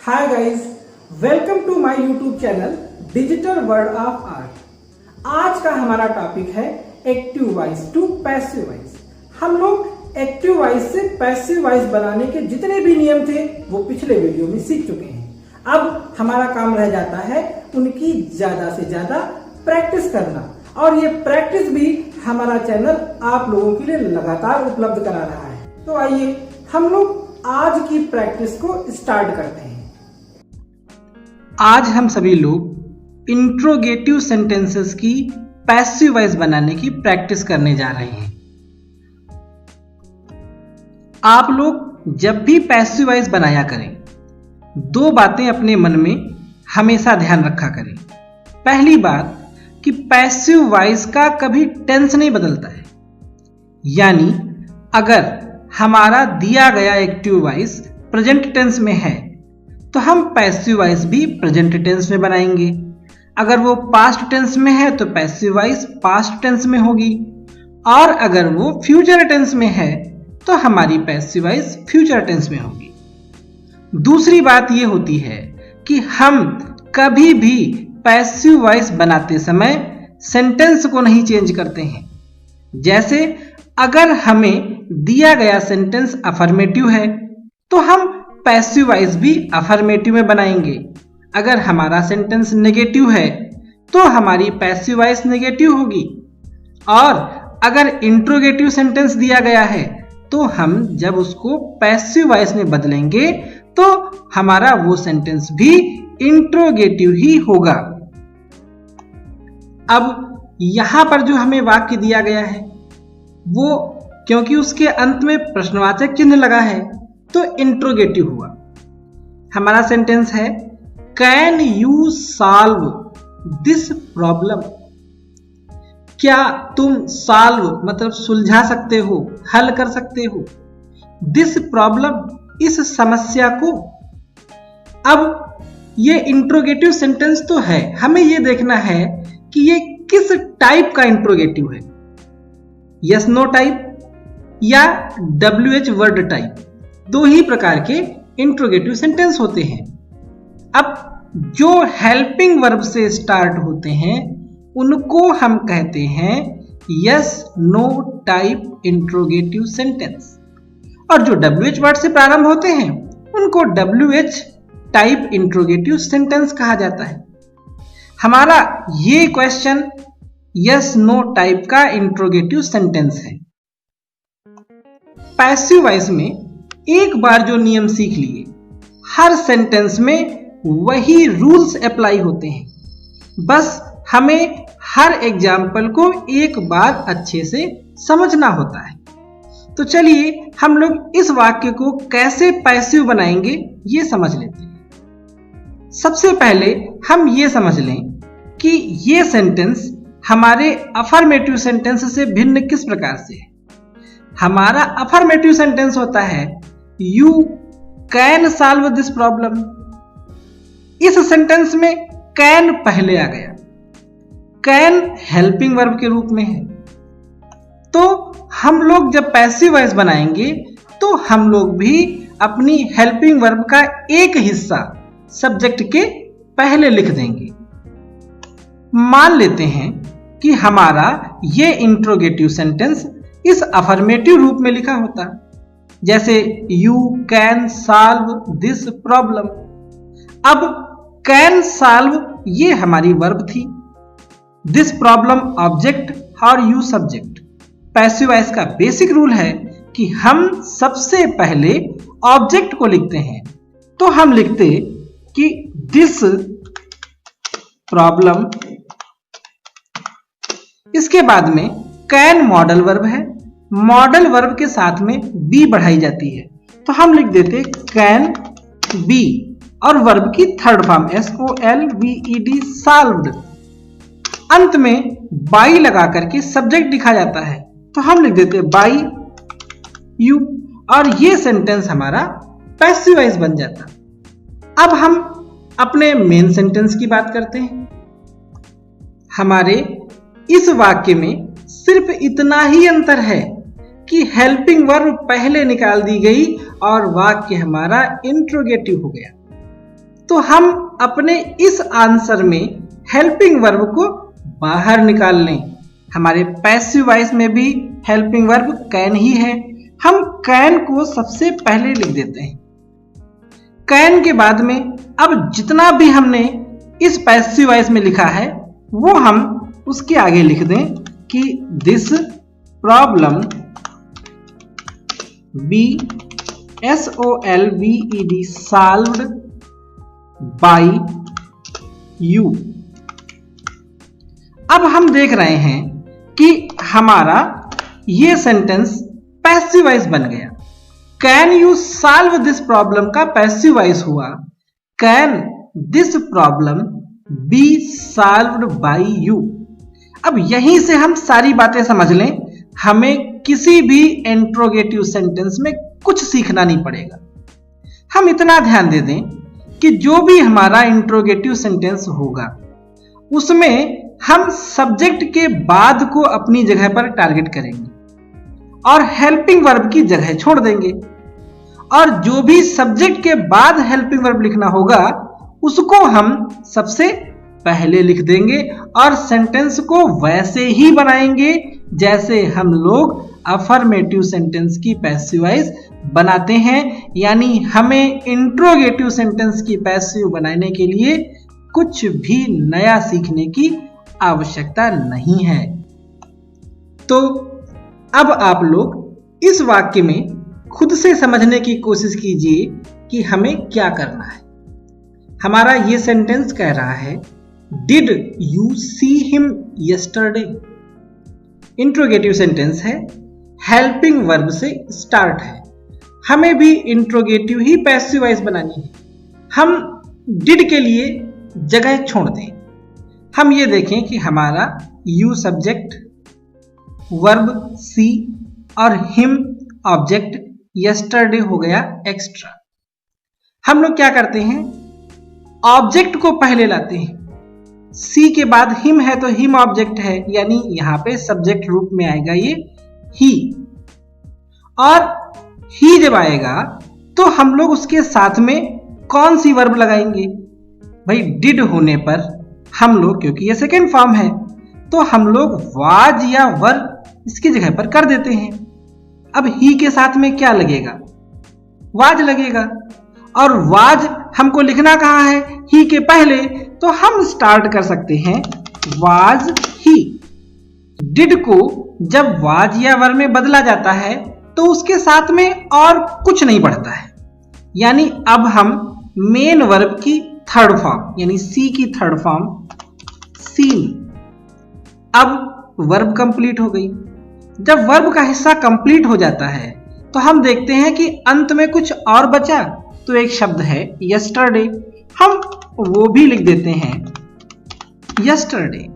Hi guys, welcome to my YouTube channel digital world of art. आज का हमारा topic है active voice to passive voice. हम लोग एक्टिव वॉइस से पैसिव वॉइस बनाने के जितने भी नियम थे वो पिछले वीडियो में सीख चुके हैं। अब हमारा काम रह जाता है उनकी ज्यादा से ज्यादा प्रैक्टिस करना, और ये प्रैक्टिस भी हमारा चैनल आप लोगों के लिए लगातार उपलब्ध करा रहा है। तो आइए हम लोग आज की प्रैक्टिस को स्टार्ट करते हैं। आज हम सभी लोग इंट्रोगेटिव सेंटेंसेस की पैसिव वॉइस बनाने की प्रैक्टिस करने जा रहे हैं। आप लोग जब भी पैसिव वॉइस बनाया करें, दो बातें अपने मन में हमेशा ध्यान रखा करें। पहली बात कि पैसिव वॉइस का कभी टेंस नहीं बदलता है, यानी अगर हमारा दिया गया एक्टिव वॉइस प्रेजेंट टेंस में है तो हम पैसिव वॉइस भी प्रेजेंट टेंस में बनाएंगे। अगर वो पास्ट टेंस में है तो पैसिव वॉइस पास्ट टेंस में होगी, और अगर वो फ्यूचर टेंस में है तो हमारी पैसिव वॉइस फ्यूचर टेंस में होगी। दूसरी बात ये होती है कि हम कभी भी पैसिव वॉइस बनाते समय सेंटेंस को नहीं चेंज करते हैं। जैसे अगर हमें दिया गया सेंटेंस अफर्मेटिव है तो हम पैसिव वॉइस भी अफर्मेटिव में बनाएंगे। अगर हमारा सेंटेंस नेगेटिव है तो हमारी पैसिव वॉइस नेगेटिव होगी, और अगर इंट्रोगेटिव सेंटेंस दिया गया है तो हम जब उसको पैसिव वॉइस में बदलेंगे तो हमारा वो सेंटेंस भी इंट्रोगेटिव ही होगा। अब यहां पर जो हमें वाक्य दिया गया है वो, क्योंकि उसके अंत में प्रश्नवाचक चिन्ह लगा है तो इंट्रोगेटिव हुआ। हमारा सेंटेंस है can you solve this problem. क्या तुम सॉल्व मतलब सुलझा सकते हो, हल कर सकते हो, दिस प्रॉब्लम इस समस्या को। अब ये इंट्रोगेटिव सेंटेंस तो है, हमें ये देखना है कि ये किस टाइप का इंट्रोगेटिव है, यस नो टाइप या WH वर्ड टाइप। दो ही प्रकार के इंट्रोगेटिव सेंटेंस होते हैं। अब जो हेल्पिंग वर्ब से स्टार्ट होते हैं उनको हम कहते हैं yes no type interrogative sentence, और जो WH वर्ड से प्रारंभ होते हैं उनको WH टाइप इंट्रोगेटिव सेंटेंस कहा जाता है। हमारा ये क्वेश्चन यस नो टाइप का इंट्रोगेटिव सेंटेंस है। पैसिव वॉइस में एक बार जो नियम सीख लिए, हर सेंटेंस में वही रूल्स अप्लाई होते हैं। बस हमें हर एग्जाम्पल को एक बार अच्छे से समझना होता है। तो चलिए हम लोग इस वाक्य को कैसे पैसिव बनाएंगे ये समझ लेते हैं। सबसे पहले हम ये समझ लें कि ये सेंटेंस हमारे अफर्मेटिव सेंटेंस से भिन्न किस प्रकार से है। हमारा अफर्मेटिव सेंटेंस होता है you can solve this problem. इस सेंटेंस में कैन पहले आ गया, कैन हेल्पिंग वर्ब के रूप में है। तो हम लोग जब पैसिव वॉइस बनाएंगे तो हम लोग भी अपनी हेल्पिंग वर्ब का एक हिस्सा सब्जेक्ट के पहले लिख देंगे। मान लेते हैं कि हमारा ये इंट्रोगेटिव सेंटेंस इस अफर्मेटिव रूप में लिखा होता, जैसे you can solve this problem. अब कैन सॉल्व ये हमारी वर्ब थी, दिस प्रॉब्लम ऑब्जेक्ट और यू सब्जेक्ट। पैसिव वॉइस का बेसिक रूल है कि हम सबसे पहले ऑब्जेक्ट को लिखते हैं, तो हम लिखते कि दिस प्रॉब्लम, इसके बाद में कैन मॉडल वर्ब है, मॉडल वर्ब के साथ में बी बढ़ाई जाती है तो हम लिख देते कैन बी, और वर्ब की थर्ड फॉर्म SOLVED सॉल्व्ड। अंत में बाई लगा करके सब्जेक्ट लिखा जाता है तो हम लिख देते बाई यू, और ये सेंटेंस हमारा पैसिव वॉइस बन जाता। अब हम अपने मेन सेंटेंस की बात करते हैं। हमारे इस वाक्य में सिर्फ इतना ही अंतर है कि हेल्पिंग वर्ब पहले निकाल दी गई और वाक्य हमारा इंट्रोगेटिव हो गया। तो हम अपने इस आंसर में हेल्पिंग वर्ब को बाहर निकाल लें। हमारे पैसिव वॉइस में भी हेल्पिंग वर्ब कैन ही है। हम कैन को सबसे पहले लिख देते हैं। कैन के बाद में अब जितना भी हमने इस पैसिव वॉइस में लिखा है वो हम उसके आगे लिख दें कि this problem be SOLVED solved by you. अब हम देख रहे हैं कि हमारा ये सेंटेंस पैसिव वॉइस बन गया। Can you solve this problem का पैसिव वॉइस हुआ can this problem be solved by you. अब यहीं से हम सारी बातें समझ लें, हमें किसी भी इंट्रोगेटिव सेंटेंस में कुछ सीखना नहीं पड़ेगा। हम इतना ध्यान दे दें कि जो भी हमारा इंट्रोगेटिव सेंटेंस होगा उसमें हम सब्जेक्ट के बाद को अपनी जगह पर टारगेट करेंगे और हेल्पिंग वर्ब की जगह छोड़ देंगे, और जो भी सब्जेक्ट के बाद हेल्पिंग वर्ब लिखना होगा उसको हम सबसे पहले लिख देंगे और सेंटेंस को वैसे ही बनाएंगे जैसे हम लोग अफर्मेटिव सेंटेंस की पैसिव वॉइस बनाते हैं। यानी हमें इंट्रोगेटिव सेंटेंस की पैसिव बनाने के लिए कुछ भी नया सीखने की आवश्यकता नहीं है। तो अब आप लोग इस वाक्य में खुद से समझने की कोशिश कीजिए कि हमें क्या करना है। हमारा ये सेंटेंस कह रहा है did you see him yesterday. Interrogative sentence है, हेल्पिंग वर्ब से स्टार्ट है, हमें भी इंट्रोगेटिव ही पैसिव वॉइस बनानी है। हम डिड के लिए जगह छोड़ दें। हम ये देखें कि हमारा यू सब्जेक्ट, वर्ब सी और हिम ऑब्जेक्ट, यस्टरडे हो गया एक्स्ट्रा। हम लोग क्या करते हैं, ऑब्जेक्ट को पहले लाते हैं। सी के बाद हिम है तो हिम ऑब्जेक्ट है, यानी यहां पे सब्जेक्ट रूप में आएगा ये ही। और ही जब आएगा तो हम लोग उसके साथ में कौन सी वर्ब लगाएंगे? भाई डिड होने पर हम लोग, क्योंकि ये सेकेंड फॉर्म है, तो हम लोग वाज या वर इसकी जगह पर कर देते हैं। अब ही के साथ में क्या लगेगा? वाज लगेगा। और वाज हमको लिखना कहाँ है? ही के पहले, तो हम स्टार्ट कर सकते हैं वाज ही। डिड को जब वाज या वर में बदला जाता है तो उसके साथ में और कुछ नहीं बढ़ता है, यानी अब हम मेन वर्ब की थर्ड फॉर्म यानी सी की थर्ड फॉर्म सीन। अब वर्ब कंप्लीट हो गई। जब वर्ब का हिस्सा कंप्लीट हो जाता है तो हम देखते हैं कि अंत में कुछ और बचा, तो एक शब्द है यस्टरडे, हम वो भी लिख देते हैं यस्टरडे।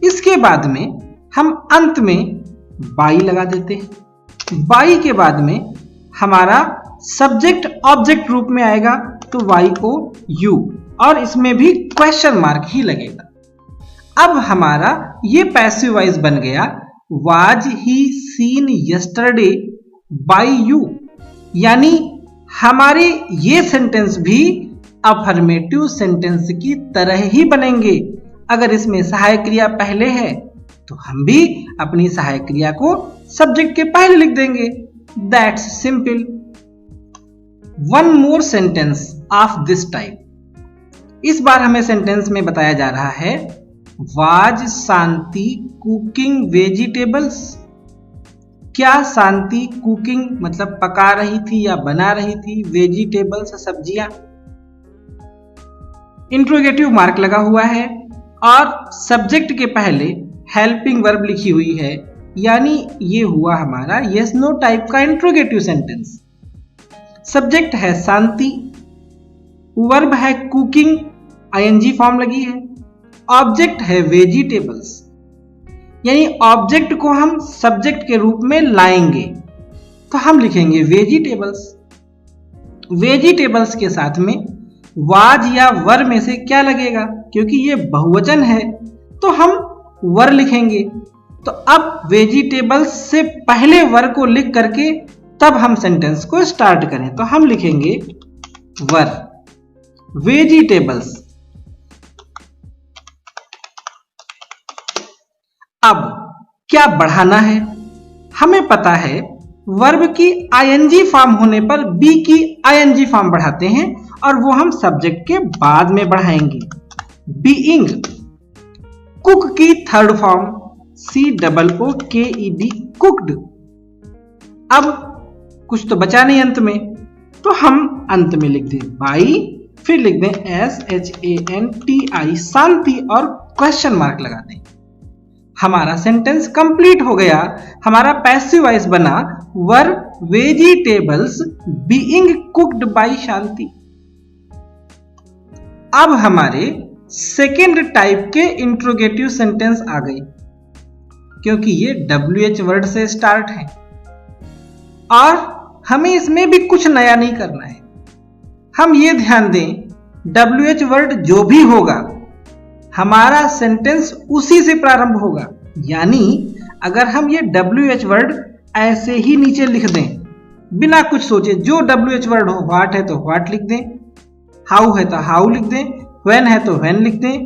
इसके बाद में हम अंत में बाई लगा देते हैं। बाई के बाद में हमारा सब्जेक्ट ऑब्जेक्ट रूप में आएगा तो YOU, और इसमें भी क्वेश्चन मार्क ही लगेगा। अब हमारा ये पैसिव वॉइस बन गया was he seen yesterday by you, यानी हमारे ये सेंटेंस भी अफर्मेटिव सेंटेंस की तरह ही बनेंगे। अगर इसमें सहायक क्रिया पहले है तो हम भी अपनी सहायक क्रिया को सब्जेक्ट के पहले लिख देंगे। That's simple. One more sentence of this type. इस बार हमें सेंटेंस में बताया जा रहा है वाज शांति कुकिंग वेजिटेबल्स। क्या शांति कुकिंग मतलब पका रही थी या बना रही थी वेजिटेबल्स सब्जियां? इंट्रोगेटिव मार्क लगा हुआ है और सब्जेक्ट के पहले हेल्पिंग वर्ब लिखी हुई है, यानी ये हुआ हमारा यस नो टाइप का इंट्रोगेटिव सेंटेंस। सब्जेक्ट है शांति, वर्ब है कुकिंग, ING फॉर्म लगी है, ऑब्जेक्ट है वेजिटेबल्स, यानी ऑब्जेक्ट को हम सब्जेक्ट के रूप में लाएंगे तो हम लिखेंगे वेजिटेबल्स। वेजिटेबल्स के साथ में वाज या वर में से क्या लगेगा? क्योंकि ये बहुवचन है तो हम वर लिखेंगे। तो अब वेजिटेबल्स से पहले वर को लिख करके तब हम सेंटेंस को स्टार्ट करें, तो हम लिखेंगे वर। वेजिटेबल्स। अब क्या बढ़ाना है? हमें पता है वर्ब की आईएनजी फॉर्म होने पर बी की आईएनजी फॉर्म बढ़ाते हैं और वो हम सब्जेक्ट के बाद में बढ़ाएंगे। बीइंग। कुक की थर्ड फॉर्म COOKED, कुक्ड। अब कुछ तो बचा नहीं अंत में, तो हम अंत में लिख दें बाई, फिर लिख दें SHANTI, शांति, और क्वेश्चन मार्क लगा दें। हमारा सेंटेंस कंप्लीट हो गया। हमारा पैसिव वॉइस बना verb vegetables being cooked by Shanti. अब हमारे सेकेंड टाइप के इंट्रोगेटिव सेंटेंस आ गए, क्योंकि ये WH वर्ड से स्टार्ट है और हमें इसमें भी कुछ नया नहीं करना है। हम ये ध्यान दें, WH वर्ड जो भी होगा हमारा सेंटेंस उसी से प्रारंभ होगा। यानी अगर हम ये WH वर्ड ऐसे ही नीचे लिख दें बिना कुछ सोचे, जो WH वर्ड हो, व्हाट है तो व्हाट लिख दें, हाउ है तो हाउ लिख दें, व्हेन है तो व्हेन लिख दें,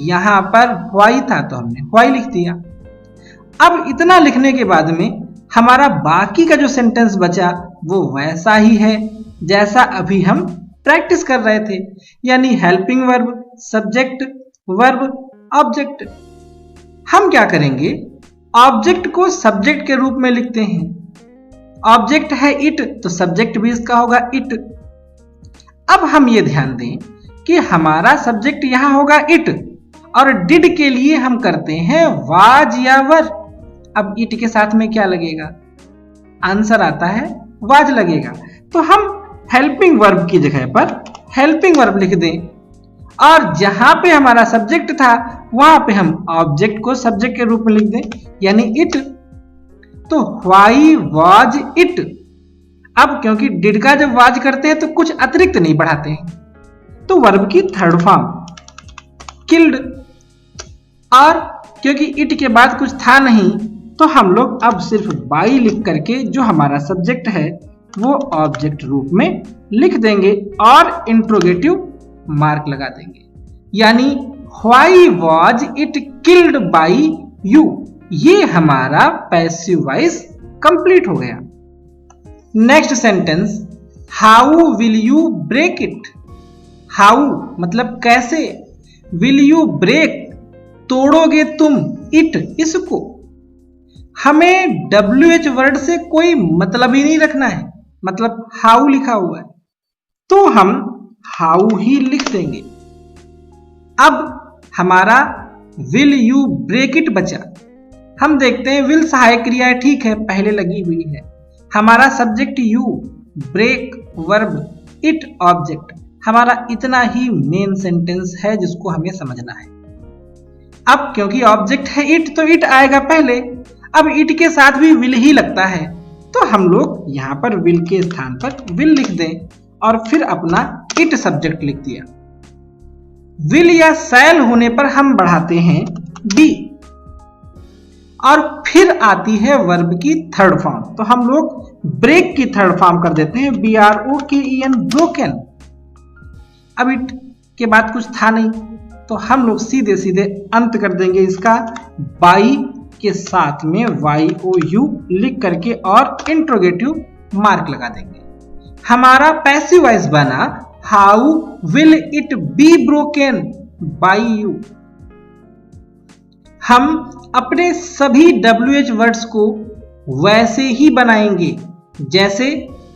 यहां पर व्हाई था तो हमने व्हाई लिख दिया। अब इतना लिखने के बाद में हमारा बाकी का जो सेंटेंस बचा वो वैसा ही है जैसा अभी हम प्रैक्टिस कर रहे थे, यानी helping verb, subject, verb, object. हम क्या करेंगे, ऑब्जेक्ट को सब्जेक्ट के रूप में लिखते हैं। ऑब्जेक्ट है इट, तो सब्जेक्ट भी इसका होगा इट। अब हम ये ध्यान दें कि हमारा सब्जेक्ट यहां होगा इट, और डिड के लिए हम करते हैं वाज या वर। अब इट के साथ में क्या लगेगा? आंसर आता है वाज लगेगा। तो हम हेल्पिंग वर्ब की जगह पर हेल्पिंग वर्ब लिख दें, और जहां पे हमारा सब्जेक्ट था वहां पे हम ऑब्जेक्ट को सब्जेक्ट के रूप में लिख दें, यानी इट। तो व्हाई वाज इट। अब क्योंकि डिड का जब वाज करते हैं तो कुछ अतिरिक्त नहीं बढ़ाते हैं, तो वर्ब की थर्ड फॉर्म किल्ड। और क्योंकि इट के बाद कुछ था नहीं, तो हम लोग अब सिर्फ बाई लिख करके जो हमारा सब्जेक्ट है वो ऑब्जेक्ट रूप में लिख देंगे और इंट्रोगेटिव मार्क लगा देंगे, यानी why was it killed by you. ये हमारा पैसिव वॉइस कंप्लीट हो गया। Next sentence, how will you break it. How मतलब कैसे, विल यू ब्रेक तोड़ोगे तुम, इट इसको। हमें WH वर्ड से कोई मतलब ही नहीं रखना है, मतलब हाउ लिखा हुआ है तो हम हाउ ही लिख देंगे। अब हमारा विल यू ब्रेक इट बचा। हम देखते हैं विल सहायक क्रिया है, ठीक है, पहले लगी हुई है। हमारा subject you, break verb, it object. हमारा इतना ही मेन सेंटेंस है जिसको हमें समझना है। अब क्योंकि ऑब्जेक्ट है इट तो इट आएगा पहले। अब इट के साथ भी विल ही लगता है, तो हम लोग यहां पर विल के स्थान पर विल लिख दें और फिर अपना इट सब्जेक्ट लिख दिया। विल या सैल होने पर हम बढ़ाते हैं बी, और फिर आती है वर्ब की थर्ड फॉर्म। तो हम लोग ब्रेक की थर्ड फॉर्म कर देते हैं BROKEN, ब्रोकन। अब इट के बाद कुछ था नहीं, तो हम लोग सीधे सीधे अंत कर देंगे इसका बाई के साथ में YOU लिख करके और इंट्रोगेटिव मार्क लगा देंगे। हमारा पैसिव वॉइस बना how will it be broken by you. हम अपने सभी WH वर्ड्स को वैसे ही बनाएंगे जैसे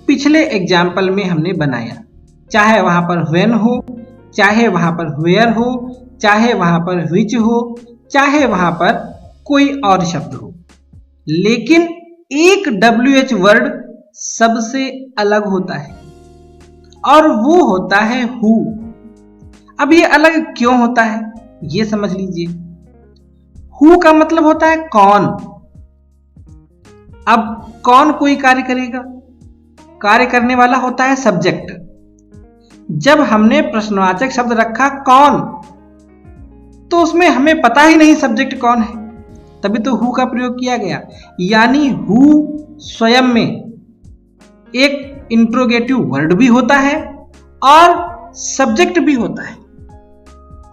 पिछले एग्जाम्पल में हमने बनाया, चाहे वहां पर when हो, चाहे वहां पर where हो, चाहे वहां पर which हो, चाहे वहां पर कोई और शब्द हो। लेकिन एक WH वर्ड सबसे अलग होता है और वो होता है हु। अब ये अलग क्यों होता है ये समझ लीजिए। हु का मतलब होता है कौन। अब कौन कोई कार्य करेगा, कार्य करने वाला होता है सब्जेक्ट। जब हमने प्रश्नवाचक शब्द रखा कौन, तो उसमें हमें पता ही नहीं सब्जेक्ट कौन है, तभी तो हु का प्रयोग किया गया। यानी हु स्वयं में एक इंट्रोगेटिव वर्ड भी होता है और सब्जेक्ट भी होता है,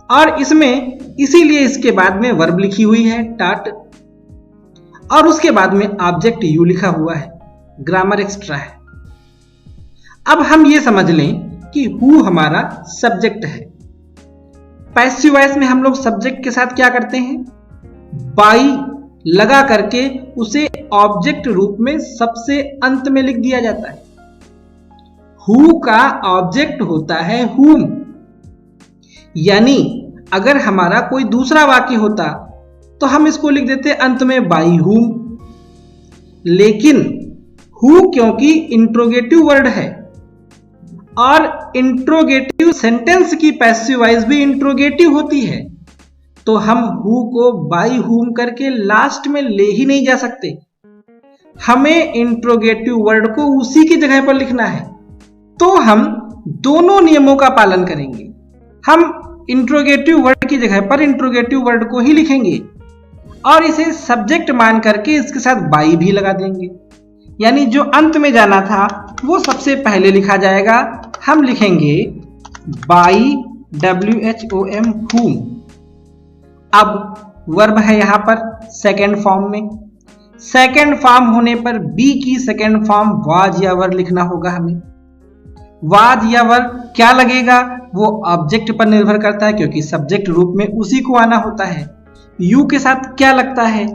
और इसमें इसीलिए इसके बाद में वर्ब लिखी हुई है टाट, और उसके बाद में ऑब्जेक्ट यू लिखा हुआ है, ग्रामर एक्स्ट्रा है। अब हम ये समझ लें कि हु हमारा सब्जेक्ट है। पैसिव वॉइस में हम लोग सब्जेक्ट के साथ क्या करते हैं, बाई लगा करके उसे ऑब्जेक्ट रूप में सबसे अंत में लिख दिया जाता है। हु का ऑब्जेक्ट होता है हुम, यानी अगर हमारा कोई दूसरा वाक्य होता तो हम इसको लिख देते अंत में बाई हुम, लेकिन हु क्योंकि इंट्रोगेटिव वर्ड है और इंट्रोगेटिव सेंटेंस की पैसिव वॉइस भी इंट्रोगेटिव होती है, तो हम हु को बाई हुम करके लास्ट में ले ही नहीं जा सकते। हमें इंट्रोगेटिव वर्ड को उसी की जगह पर लिखना है। तो हम दोनों नियमों का पालन करेंगे। हम इंट्रोगेटिव वर्ड की जगह पर इंट्रोगेटिव वर्ड को ही लिखेंगे और इसे सब्जेक्ट मान करके इसके साथ बाई भी लगा देंगे, यानी जो अंत में जाना था वो सबसे पहले लिखा जाएगा। हम लिखेंगे बाई WHOM हुम। अब वर्ब है यहां पर सेकेंड फॉर्म में, सेकेंड फॉर्म होने पर बी की सेकेंड फॉर्म वाज या वर लिखना होगा हमें। वाज या वर क्या लगेगा वो ऑब्जेक्ट पर निर्भर करता है, क्योंकि सब्जेक्ट रूप में उसी को आना होता है। यू के साथ क्या लगता है,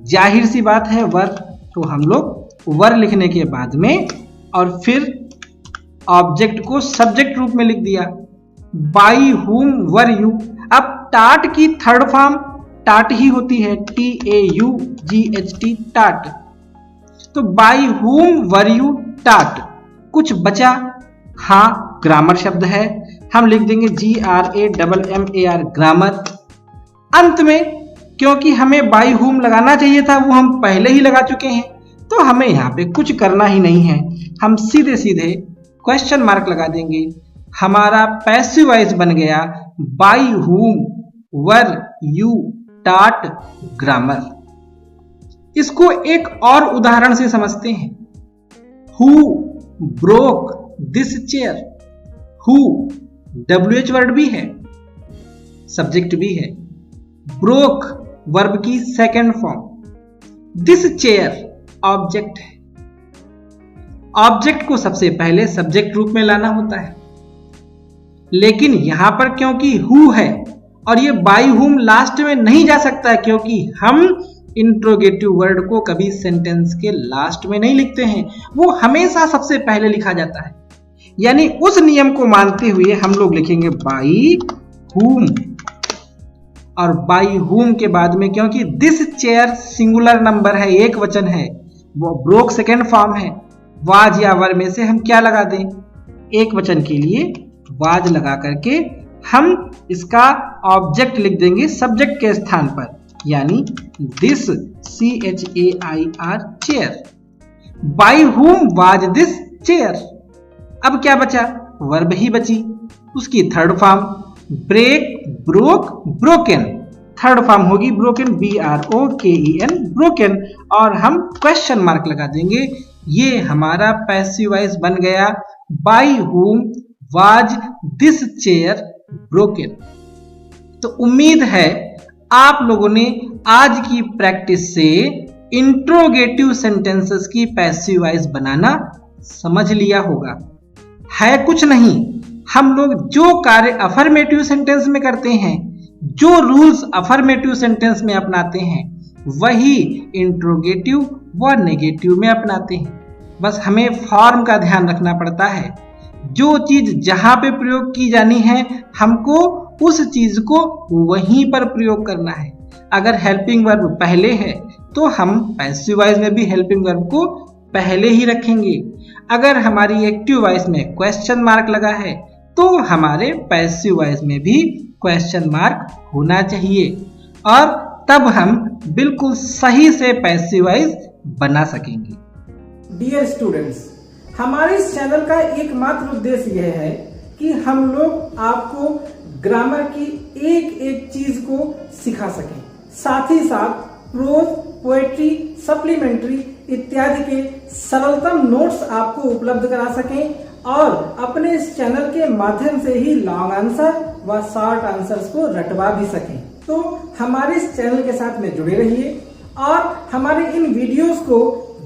जाहिर सी बात है वर, तो हम लोग वर लिखने के बाद में और फिर ऑब्जेक्ट को सब्जेक्ट रूप में लिख दिया, बाई हुम वर यू। अब टाट की थर्ड फॉर्म टाट ही होती है, TAUGHT टाट। तो बाई हुम वर यू टाट। कुछ बचा, हाँ ग्रामर शब्द है, हम लिख देंगे GRAMMAR ग्रामर। अंत में क्योंकि हमें बाई हुम लगाना चाहिए था वो हम पहले ही लगा चुके हैं, तो हमें यहाँ पे कुछ करना ही नहीं है, हम सीधे सीधे क्वेश्चन मार्क लगा देंगे। हमारा पैसिव वॉइस बन गया बाई हुम वर यू टाट ग्रामर। इसको एक और उदाहरण से समझते हैं। Who broke this chair. Who WH word भी है, सब्जेक्ट भी है, ब्रोक वर्ब की second form, this chair object है। ऑब्जेक्ट को सबसे पहले सब्जेक्ट रूप में लाना होता है, लेकिन यहां पर क्योंकि हु है और ये बाई हुम लास्ट में नहीं जा सकता है, क्योंकि हम इंट्रोगेटिव वर्ड को कभी सेंटेंस के लास्ट में नहीं लिखते हैं, वो हमेशा सबसे पहले लिखा जाता है। यानी उस नियम को मानते हुए हम लोग लिखेंगे बाई हुम, और बाई हुम के बाद में क्योंकि दिस चेयर सिंगुलर नंबर है, एक वचन है, वो ब्रोक सेकेंड फॉर्म है, वाज या वर में से हम क्या लगा दें, एक वचन के लिए वाज लगा करके हम इसका ऑब्जेक्ट लिख देंगे सब्जेक्ट के स्थान पर, यानी this CHAIR chair. By whom was this chair. अब क्या बचा, वर्ब ही बची, उसकी third form break broke broken. Third form होगी ब्रोकन, BROKEN ब्रोकन, और हम क्वेश्चन मार्क लगा देंगे। ये हमारा पैसिव वॉइस बन गया by whom was this chair broken. तो उम्मीद है आप लोगों ने आज की प्रैक्टिस से इंट्रोगेटिव सेंटेंसेस की पैसिव वॉइस बनाना समझ लिया होगा। है कुछ नहीं, हम लोग जो कार्य अफर्मेटिव सेंटेंस में करते हैं, जो रूल्स अफर्मेटिव सेंटेंस में अपनाते हैं, वही इंट्रोगेटिव व नेगेटिव में अपनाते हैं। बस हमें फॉर्म का ध्यान रखना पड़ता है। जो चीज जहां पे प्रयोग की जानी है हमको उस चीज को वहीं पर प्रयोग करना है। अगर हेल्पिंग वर्ब पहले है तो हम पैसिव वॉइस में भी हेल्पिंग वर्ब को पहले ही रखेंगे। अगर हमारी एक्टिव वॉइस में क्वेश्चन मार्क लगा है तो हमारे पैसिव वॉइस में भी क्वेश्चन मार्क होना चाहिए, और तब हम बिल्कुल सही से पैसिव वॉइस बना सकेंगे। डियर स्टूडेंट्स, हमारे इस चैनल का एकमात्र उद्देश्य यह है कि हम लोग आपको ग्रामर की एक एक चीज को सिखा सकें, साथ ही साथ प्रोज, पोएट्री, सप्लीमेंट्री इत्यादि के सरलतम नोट्स आपको उपलब्ध करा सकें और अपने इस चैनल के माध्यम से ही लॉन्ग आंसर व शॉर्ट आंसर्स को रटवा भी सकें। तो हमारे इस चैनल के साथ में जुड़े रहिए और हमारे इन वीडियोस को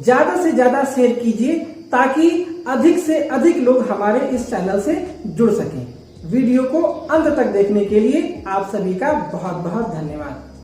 ज्यादा से ज्यादा शेयर कीजिए ताकि अधिक से अधिक लोग हमारे इस चैनल से जुड़ सकें। वीडियो को अंत तक देखने के लिए आप सभी का बहुत बहुत धन्यवाद।